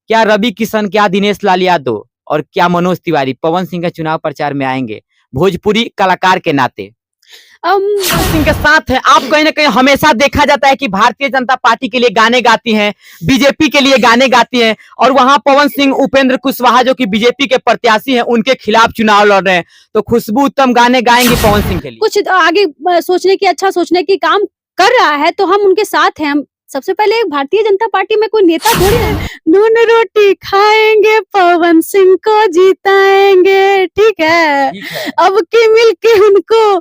क्या रवि किशन, क्या दिनेश लाल यादव और क्या मनोज तिवारी पवन सिंह के चुनाव प्रचार में आएंगे भोजपुरी कलाकार के नाते? पवन सिंह के साथ है आप। कहीं ना कहीं हमेशा देखा जाता है कि भारतीय जनता पार्टी के लिए गाने गाती हैं, बीजेपी के लिए गाने गाती हैं, और वहां पवन सिंह, उपेंद्र कुशवाहा जो कि बीजेपी के प्रत्याशी हैं, उनके खिलाफ चुनाव लड़ रहे हैं। तो खुशबू उत्तम गाने गाएंगे पवन सिंह के लिए? कुछ आगे सोचने की, अच्छा सोचने की काम कर रहा है तो हम उनके साथ हैं। हम सबसे पहले भारतीय जनता पार्टी में कोई नेता थोड़ी है। नून रोटी खाएंगे, पवन सिंह को जिताएंगे, ठीक है। अब की मिलके उनको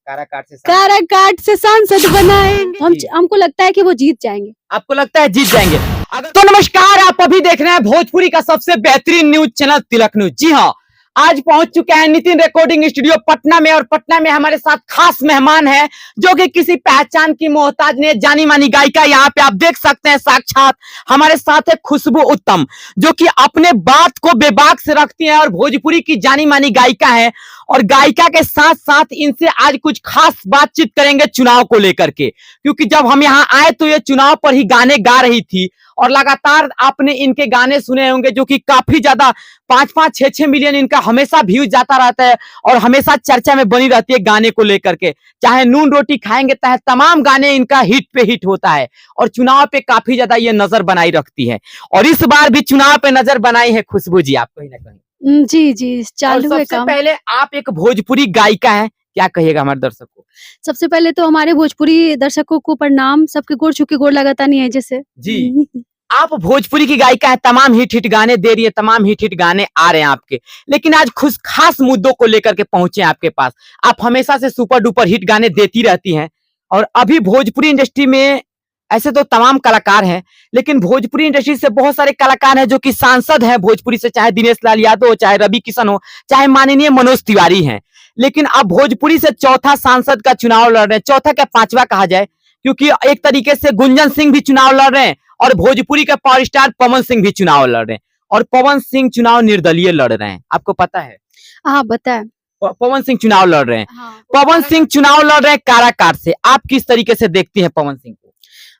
काराकाट से सांसद बनाएंगे। हमको लगता है कि वो जीत जाएंगे। आपको लगता है जीत जाएंगे? तो नमस्कार, आप अभी देख रहे हैं भोजपुरी का सबसे बेहतरीन न्यूज चैनल तिलक न्यूज। जी हाँ, आज पहुंच चुके हैं नितिन रिकॉर्डिंग स्टूडियो पटना में, और पटना में हमारे साथ खास मेहमान है जो कि किसी पहचान की मोहताज ने, जानी मानी गायिका। यहाँ पे आप देख सकते हैं साक्षात हमारे साथ है खुशबू उत्तम, जो कि अपने बात को बेबाक से रखती है और भोजपुरी की जानी मानी गायिका है। और गायिका के साथ साथ इनसे आज कुछ खास बातचीत करेंगे चुनाव को लेकर के, क्योंकि जब हम यहाँ आए तो ये चुनाव पर ही गाने गा रही थी, और लगातार आपने इनके गाने सुने होंगे जो कि काफी ज्यादा 5-5, 6-6 मिलियन इनका हमेशा व्यूज जाता रहता है, और हमेशा चर्चा में बनी रहती है गाने को लेकर के। चाहे नून रोटी खाएंगे, चाहे तमाम गाने इनका हिट पे हिट होता है, और चुनाव पे काफी ज्यादा ये नजर बनाई रखती है। और इस बार भी चुनाव पे नजर बनाई है खुशबू जी, आप कहीं ना कहीं। जी चालू है काम। पहले आप एक भोजपुरी गायिका हैं, क्या कहिएगा हमारे दर्शकों को? सबसे पहले तो हमारे भोजपुरी दर्शकों को प्रणाम। सबके गोड़ छुके गोड़ लगाता नहीं है जैसे जी। आप भोजपुरी की गायिका है, तमाम हिट गाने दे रही है, तमाम हिट गाने आ रहे हैं आपके, लेकिन आज कुछ खास मुद्दों को लेकर के पहुंचे हैं आपके पास। आप हमेशा से सुपर डुपर हिट गाने देती रहती हैं, और अभी भोजपुरी इंडस्ट्री में ऐसे तो तमाम कलाकार हैं, लेकिन भोजपुरी इंडस्ट्री से बहुत सारे कलाकार हैं जो कि सांसद हैं भोजपुरी से, चाहे दिनेश लाल यादव हो, चाहे रवि किशन हो, चाहे माननीय मनोज तिवारी हैं। लेकिन अब भोजपुरी से चौथा सांसद का चुनाव लड़ रहे हैं, चौथा क्या पांचवा कहा जाए, क्योंकि एक तरीके से गुंजन सिंह भी चुनाव लड़ रहे हैं, और भोजपुरी के पावर स्टार पवन सिंह भी चुनाव लड़ रहे हैं, और पवन सिंह चुनाव निर्दलीय लड़ रहे हैं। आपको पता है? हाँ, बताए। पवन सिंह चुनाव लड़ रहे हैं। हाँ, पवन सिंह चुनाव लड़ रहे हैं काराकाट से। आप किस तरीके से देखती हैं पवन सिंह को?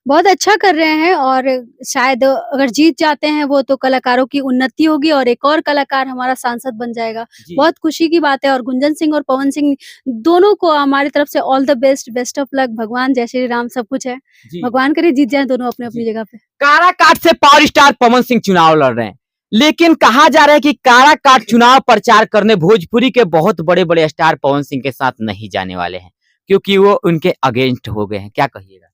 बहुत अच्छा कर रहे हैं, और शायद अगर जीत जाते हैं वो तो कलाकारों की उन्नति होगी और एक और कलाकार हमारा सांसद बन जाएगा। बहुत खुशी की बात है। और गुंजन सिंह और पवन सिंह दोनों को हमारी तरफ से all the best, best of luck. भगवान जय श्री राम, सब कुछ है। भगवान करे जीत जाए दोनों अपने अपनी जगह पे। काराकाट से पावर स्टार पवन सिंह चुनाव लड़ रहे हैं, लेकिन कहा जा रहा है कि काराकाट चुनाव प्रचार करने भोजपुरी के बहुत बड़े बड़े स्टार पवन सिंह के साथ नहीं जाने वाले हैं, क्योंकि वो उनके अगेंस्ट हो गए हैं। क्या कहिएगा?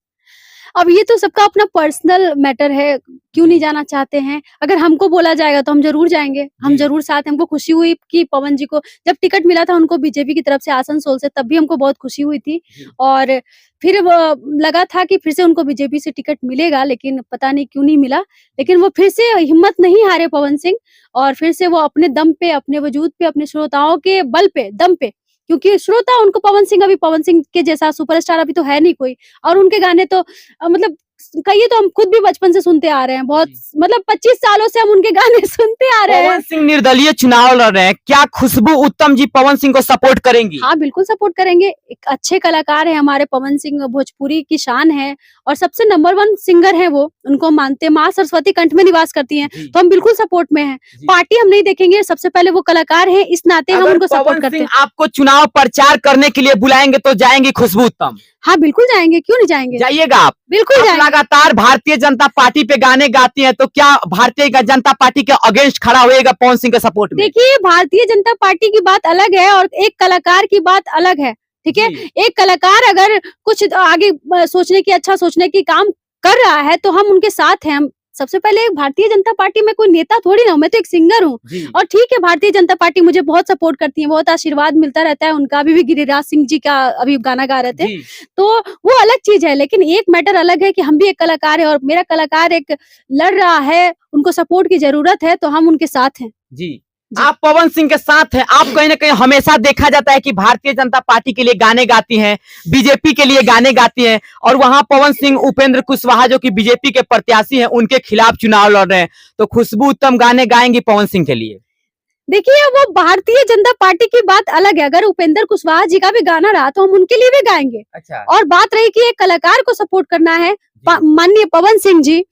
अब ये तो सबका अपना पर्सनल मैटर है, क्यों नहीं जाना चाहते हैं। अगर हमको बोला जाएगा तो हम जरूर जाएंगे, हम जरूर साथ। हमको खुशी हुई कि पवन जी को जब टिकट मिला था उनको बीजेपी की तरफ से आसनसोल से, तब भी हमको बहुत खुशी हुई थी। और फिर लगा था कि फिर से उनको बीजेपी से टिकट मिलेगा, लेकिन पता नहीं क्यों नहीं मिला। लेकिन वो फिर से हिम्मत नहीं हारे पवन सिंह, और फिर से वो अपने दम पे, अपने वजूद पे, अपने श्रोताओं के बल पे, दम पे, क्योंकि श्रोता उनको पवन सिंह के जैसा सुपरस्टार अभी तो है नहीं कोई। और उनके गाने तो मतलब कहिए तो हम खुद भी बचपन से सुनते आ रहे हैं, बहुत मतलब 25 सालों से हम उनके गाने सुनते आ रहे हैं। पवन सिंह निर्दलीय चुनाव लड़ रहे हैं, क्या खुशबू उत्तम जी पवन सिंह को सपोर्ट करेंगी? हाँ, बिल्कुल सपोर्ट करेंगे। एक अच्छे कलाकार है हमारे पवन सिंह, भोजपुरी की शान है, और सबसे नंबर 1 सिंगर है वो। उनको मानते, माँ सरस्वती कंठ में निवास करती हैं, तो हम बिल्कुल सपोर्ट में हैं। पार्टी हम नहीं देखेंगे, सबसे पहले वो कलाकार है, इस नाते हम उनको सपोर्ट करते हैं। आपको चुनाव प्रचार करने के लिए बुलाएंगे तो जाएंगे खुशबू उत्तम? हाँ, बिल्कुल जाएंगे, क्यों नहीं जाएंगे? जाइएगा आप? बिल्कुल जाएंगे। लगातार भारतीय जनता पार्टी पे गाने गाती हैं, तो क्या भारतीय जनता पार्टी के अगेंस्ट खड़ा होएगा पवन सिंह के सपोर्ट में? देखिए, भारतीय जनता पार्टी की बात अलग है और एक कलाकार की बात अलग है, ठीक है। एक कलाकार अगर कुछ आगे सोचने की, अच्छा सोचने की काम कर रहा है तो हम उनके साथ हैं। हम सबसे पहले भारतीय जनता पार्टी में कोई नेता थोड़ी ना हूँ, मैं तो एक सिंगर हूँ। और ठीक है, भारतीय जनता पार्टी मुझे बहुत सपोर्ट करती है, बहुत आशीर्वाद मिलता रहता है उनका। अभी भी गिरिराज सिंह जी का अभी गाना गा रहे थे, तो वो अलग चीज है। लेकिन एक मैटर अलग है कि हम भी एक कलाकार है, और मेरा कलाकार एक लड़ रहा है, उनको सपोर्ट की जरूरत है, तो हम उनके साथ हैं। जी, आप पवन सिंह के साथ हैं। आप कहीं ना कहीं हमेशा देखा जाता है कि भारतीय जनता पार्टी के लिए गाने गाती हैं, बीजेपी के लिए गाने गाती हैं, और वहां पवन सिंह, उपेंद्र कुशवाहा जो कि बीजेपी के प्रत्याशी हैं, उनके खिलाफ चुनाव लड़ रहे हैं। तो खुशबू उत्तम गाने गाएंगी पवन सिंह के लिए? देखिए, वो भारतीय जनता पार्टी की बात अलग है। अगर उपेंद्र कुशवाहा जी का भी गाना रहा तो हम उनके लिए भी गाएंगे। अच्छा। और बात रही कि एक कलाकार को सपोर्ट करना है, माननीय पवन सिंह जी,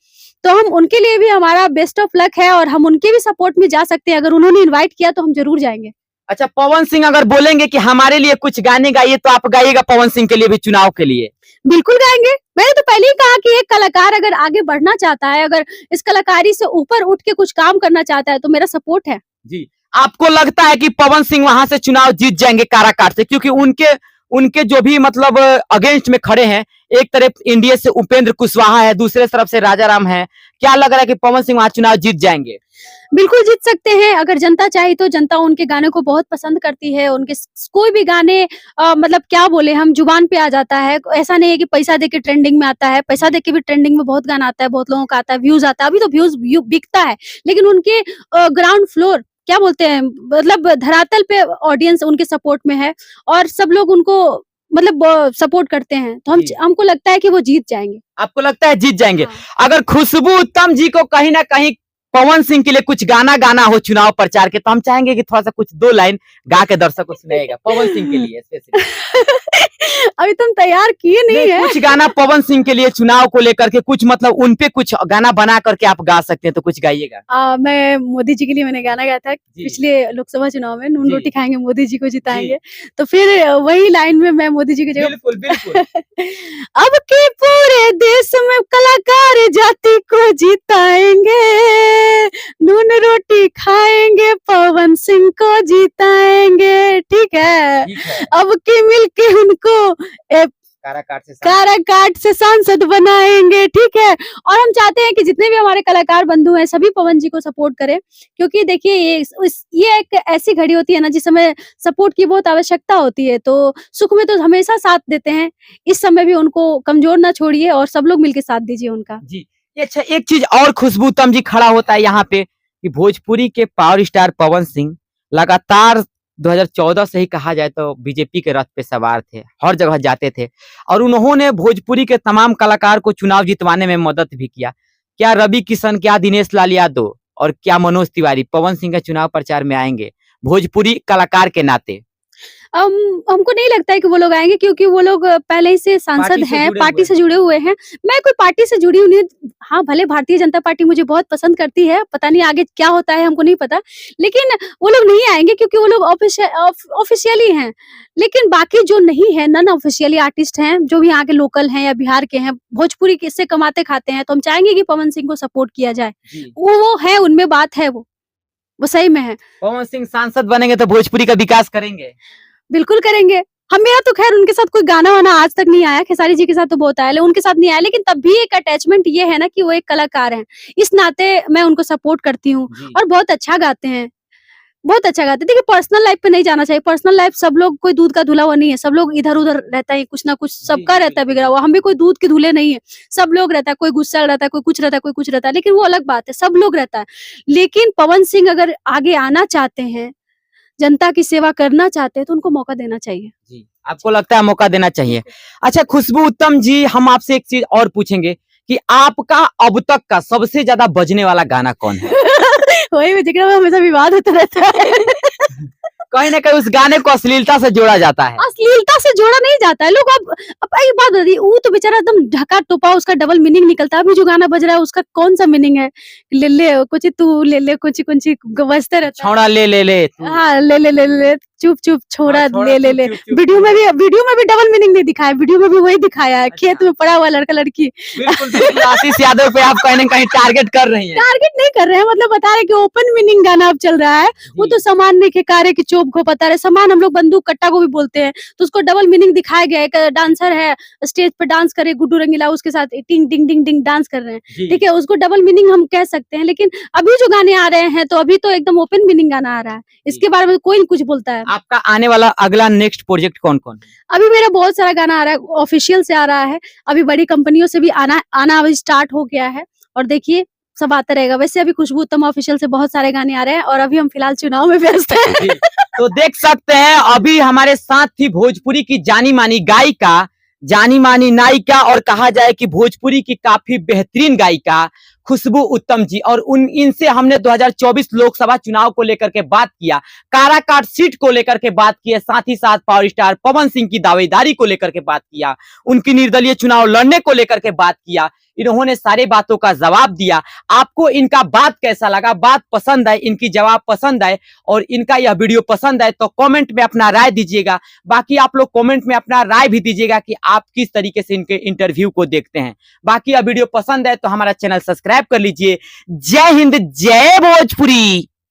तो हम उनके लिए भी हमारा बेस्ट ऑफ लक है और हम उनके भी सपोर्ट में जा सकते हैं। अगर उन्होंने इनवाइट किया तो हम जरूर जाएंगे। अच्छा, पवन सिंह अगर बोलेंगे कि हमारे लिए कुछ गाने गाइए तो आप गाइएगा पवन सिंह के लिए भी चुनाव के लिए? बिल्कुल गाएंगे। मैंने तो पहले ही कहा कि एक कलाकार अगर आगे बढ़ना चाहता है, अगर इस कलाकारी से ऊपर उठ के कुछ काम करना चाहता है तो मेरा सपोर्ट है। जी, आपको लगता है कि पवन सिंह वहां से चुनाव जीत जाएंगे काराकाट से? क्योंकि उनके उनके जो भी मतलब अगेंस्ट में खड़े हैं, एक तरफ इंडिया से उपेंद्र कुशवाहा है, दूसरे तरफ से राजा राम है। क्या लग रहा है कि पवन सिंह वहां चुनाव जीत जाएंगे? बिल्कुल जीत सकते हैं अगर जनता चाहे तो। जनता उनके गाने को बहुत पसंद करती है। उनके कोई भी गाने मतलब क्या बोले हम, जुबान पे आ जाता है। ऐसा नहीं है कि पैसा दे के ट्रेंडिंग में आता है। पैसा दे के भी ट्रेंडिंग में बहुत गाना आता है, बहुत लोगों का आता है, व्यूज आता है। अभी तो व्यूज बिकता है, लेकिन उनके ग्राउंड फ्लोर क्या बोलते हैं, मतलब धरातल पे ऑडियंस उनके सपोर्ट में है और सब लोग उनको मतलब सपोर्ट करते हैं। तो हमको लगता है कि वो जीत जाएंगे। आपको लगता है जीत जाएंगे? हाँ। अगर खुशबू उत्तम जी को कहीं ना कहीं पवन सिंह के लिए कुछ गाना गाना हो चुनाव प्रचार के, तो हम चाहेंगे कि थोड़ा सा कुछ 2 लाइन गा के दर्शक को सुनाइएगा पवन सिंह के लिए स्पेशली। अभी तुम तैयार किए नहीं है। कुछ गाना पवन सिंह के लिए चुनाव को लेकर के, कुछ मतलब उनपे कुछ गाना बना करके आप गा सकते हैं, तो कुछ गाइएगा। मैं मोदी जी के लिए मैंने गाना गाया था पिछले लोकसभा चुनाव में, नून रोटी खाएंगे मोदी जी को जिताएंगे। तो फिर वही लाइन में मैं मोदी जी की जगह बिल्कुल बिल्कुल अब के पूरे देश में कलाकार जाति को जिताएंगे, नून रोटी खाएंगे पवन सिंह को जिताएंगे। ठीक है, अब के मिलके उनको काराकाट से सांसद बनाएंगे। ठीक है, और हम चाहते हैं कि जितने भी हमारे कलाकार बंधु हैं सभी पवन जी को सपोर्ट करें, क्योंकि देखिए ये एक ऐसी घड़ी होती है ना जिस समय सपोर्ट की बहुत आवश्यकता होती है। तो सुख में तो हमेशा साथ देते हैं, इस समय भी उनको कमजोर ना छोड़िए और सब लोग मिलकर साथ दीजिए उनका। जी, अच्छा, एक चीज और खुशबू उत्तम जी खड़ा होता है यहाँ पे कि भोजपुरी के पावर स्टार पवन सिंह लगातार 2014 से ही कहा जाए तो बीजेपी के रथ पे सवार थे, हर जगह जाते थे और उन्होंने भोजपुरी के तमाम कलाकार को चुनाव जितवाने में मदद भी किया। क्या रवि किशन, क्या दिनेश लाल यादव और क्या मनोज तिवारी पवन सिंह के चुनाव प्रचार में आएंगे भोजपुरी कलाकार के नाते? हमको नहीं लगता है कि वो लोग आएंगे, क्योंकि वो लोग पहले ही से सांसद हैं, पार्टी से जुड़े हुए हैं। मैं कोई पार्टी से जुड़ी हुई, हाँ भले भारतीय जनता पार्टी मुझे बहुत पसंद करती है, पता नहीं आगे क्या होता है हमको नहीं पता, लेकिन वो लोग नहीं आएंगे क्योंकि वो लोग ऑफिशियली हैं। लेकिन बाकी जो नहीं है, नॉन ऑफिशियली आर्टिस्ट हैं, जो भी यहाँ के लोकल हैं या बिहार के हैं, भोजपुरी किससे कमाते खाते हैं, तो हम चाहेंगे कि पवन सिंह को सपोर्ट किया जाए। वो है, उनमें बात है, वो सही में है। पवन सिंह सांसद बनेंगे तो भोजपुरी का विकास करेंगे? बिल्कुल करेंगे। हम, मेरा तो खैर उनके साथ कोई गाना वाना आज तक नहीं आया, खेसारी जी के साथ तो बहुत आया, उनके साथ नहीं आया, लेकिन तब भी एक अटैचमेंट ये है ना कि वो एक कलाकार हैं, इस नाते मैं उनको सपोर्ट करती हूँ और बहुत अच्छा गाते हैं, बहुत अच्छा गाते हैं। देखिए, पर्सनल लाइफ पे नहीं जाना चाहिए। पर्सनल लाइफ सब लोग कोई दूध का धुला हुआ नहीं है, सब लोग इधर उधर रहता है, कुछ ना कुछ सबका रहता है बिगड़ा हुआ। हम भी कोई दूध के धुले नहीं है, सब लोग रहता है, कोई गुस्सा रहता है, कोई कुछ रहता है, कोई कुछ रहता है, लेकिन वो अलग बात है, सब लोग रहता है। लेकिन पवन सिंह अगर आगे आना चाहते हैं, जनता की सेवा करना चाहते हैं, तो उनको मौका देना चाहिए। जी, आपको लगता है मौका देना चाहिए? अच्छा खुशबू उत्तम जी, हम आपसे एक चीज और पूछेंगे कि आपका अब तक का सबसे ज्यादा बजने वाला गाना कौन है? वही में जिक्र में हमेशा विवाद होता रहता है। कहीं ना कहीं उस गाने को अश्लीलता से जोड़ा जाता है। अश्लीलता से जोड़ा नहीं जाता है। लोग अब एक बात बता दी, वो तो बेचारा एकदम ढका टोपा, उसका डबल मीनिंग निकलता है। अभी जो गाना बज रहा है उसका कौन सा मीनिंग है? ले ले कुछ तू, ले ले कुछ बजते रहता है। छोड़ा ले ले ले, हाँ, ले ले ले ले, चुप चुप छोड़ा, ले ले ले। वीडियो में भी डबल मीनिंग नहीं दिखाया, वीडियो में भी वही दिखाया है, खेत में पड़ा हुआ लड़का लड़की। बिल्कुल आशीष यादव पे आप कहीं ना कहीं टारगेट कर रही हैं। टारगेट नहीं कर रहे हैं, मतलब बता रहे कि ओपन मीनिंग गाना अब चल रहा है। वो तो सामान नहीं के कार्य की चोप को पता रहे, सामान हम लोग बंदूक कट्टा को भी बोलते हैं, तो उसको डबल मीनिंग दिखाया गया है। एक डांसर है, स्टेज पे डांस करे, गुड्डू रंगीला उसके साथ टिंग टिंग टिंग टिंग डांस कर रहे हैं, ठीक है, उसको डबल मीनिंग हम कह सकते हैं। लेकिन अभी जो गाने आ रहे हैं तो अभी तो एकदम ओपन मीनिंग गाना आ रहा है, इसके बारे में कोई कुछ बोलता है। आपका आने वाला अगला नेक्स्ट प्रोजेक्ट कौन कौन? अभी मेरा बहुत सारा गाना आ रहा है, ऑफिशियल से आ रहा है, अभी बड़ी कंपनियों से भी आना अभी स्टार्ट हो गया है, और देखिए सब आता रहेगा। वैसे अभी खुशबू उत्तम ऑफिशियल से बहुत सारे गाने आ रहे हैं, और अभी हम फिलहाल चुनाव में व्यस्त हैं। तो देख सकते हैं अभी हमारे साथ थी भोजपुरी की जानी मानी गायिका, जानी मानी नायिका, और कहा जाए कि भोजपुरी की काफी बेहतरीन गायिका खुशबू उत्तम जी, और इनसे हमने 2024 लोकसभा चुनाव को लेकर के बात किया, काराकाट सीट को लेकर के बात की है, साथ ही साथ पावर स्टार पवन सिंह की दावेदारी को लेकर के बात किया, उनकी निर्दलीय चुनाव लड़ने को लेकर के बात किया। इन्होंने सारे बातों का जवाब दिया। आपको इनका बात कैसा लगा, बात पसंद आए, इनकी जवाब पसंद आए और इनका यह वीडियो पसंद आए तो कमेंट में अपना राय दीजिएगा। बाकी आप लोग कमेंट में अपना राय भी दीजिएगा कि आप किस तरीके से इनके इंटरव्यू को देखते हैं। बाकी यह वीडियो पसंद आए तो हमारा चैनल सब्सक्राइब कर लीजिए। जय हिंद, जय भोजपुरी।